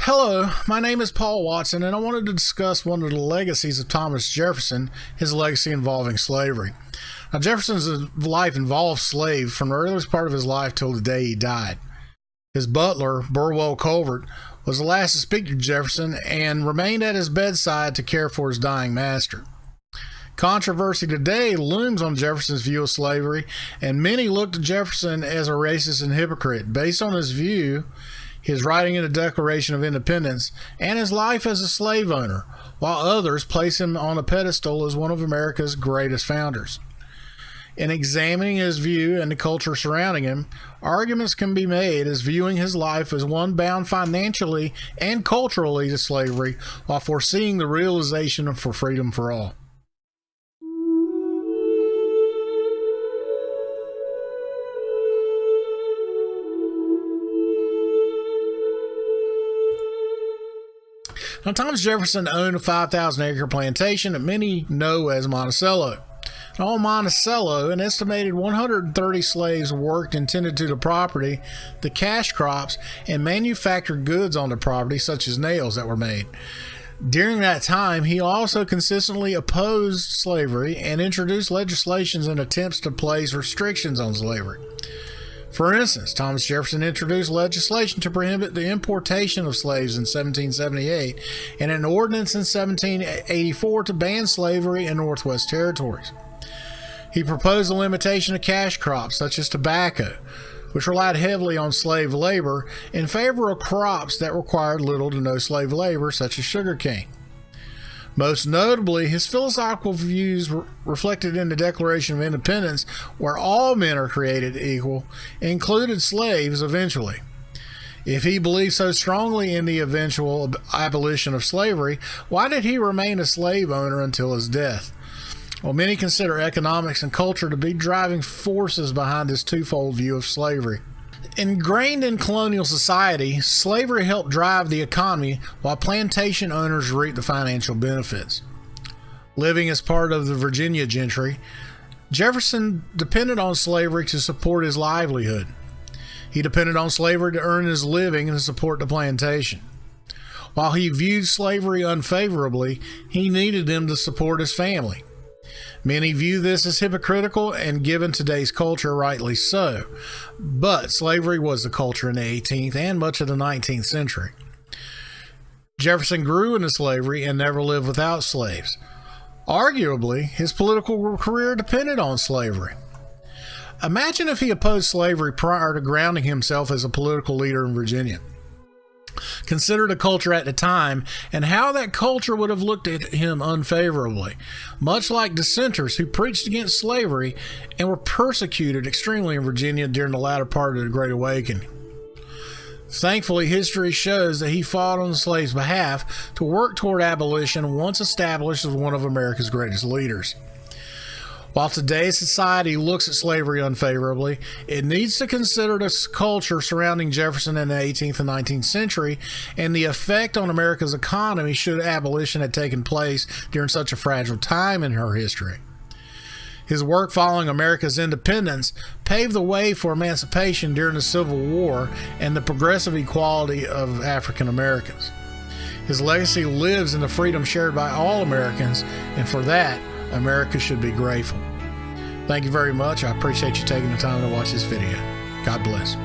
Hello, my name is Paul Watson, and I wanted to discuss one of the legacies of Thomas Jefferson, his legacy involving slavery. Now, Jefferson's life involved slaves from the earliest part of his life till the day he died. His butler, Burwell Colbert, was the last to speak to Jefferson and remained at his bedside to care for his dying master. Controversy today looms on Jefferson's view of slavery, and many look to Jefferson as a racist and hypocrite based on his view, his writing in the Declaration of Independence, and his life as a slave owner, while others place him on a pedestal as one of America's greatest founders. In examining his view and the culture surrounding him, arguments can be made as viewing his life as one bound financially and culturally to slavery, while foreseeing the realization for freedom for all. Now, Thomas Jefferson owned a 5,000-acre plantation that many know as Monticello. On Monticello, an estimated 130 slaves worked and tended to the property, the cash crops, and manufactured goods on the property, such as nails that were made. During that time, he also consistently opposed slavery and introduced legislations and attempts to place restrictions on slavery. For instance, Thomas Jefferson introduced legislation to prohibit the importation of slaves in 1778 and an ordinance in 1784 to ban slavery in Northwest Territories. He proposed a limitation of cash crops such as tobacco, which relied heavily on slave labor, in favor of crops that required little to no slave labor, such as sugarcane. Most notably, his philosophical views reflected in the Declaration of Independence, where all men are created equal, included slaves eventually. If he believed so strongly in the eventual abolition of slavery, why did he remain a slave owner until his death? Well, many consider economics and culture to be driving forces behind this twofold view of slavery. Ingrained in colonial society, slavery helped drive the economy while plantation owners reaped the financial benefits. Living as part of the Virginia gentry, Jefferson depended on slavery to support his livelihood. He depended on slavery to earn his living and to support the plantation. While he viewed slavery unfavorably, he needed them to support his family. Many view this as hypocritical, and given today's culture, rightly so. But slavery was the culture in the 18th and much of the 19th century. Jefferson grew into slavery and never lived without slaves. Arguably, his political career depended on slavery. Imagine if he opposed slavery prior to grounding himself as a political leader in Virginia. Consider the culture at the time and how that culture would have looked at him unfavorably, much like dissenters who preached against slavery and were persecuted extremely in Virginia during the latter part of the Great Awakening. Thankfully, history shows that he fought on the slaves' behalf to work toward abolition once established as one of America's greatest leaders. While today's society looks at slavery unfavorably, it needs to consider the culture surrounding Jefferson in the 18th and 19th century and the effect on America's economy should abolition have taken place during such a fragile time in her history. His work following America's independence paved the way for emancipation during the Civil War and the progressive equality of African Americans. His legacy lives in the freedom shared by all Americans, and for that, America should be grateful. Thank you very much. I appreciate you taking the time to watch this video. God bless.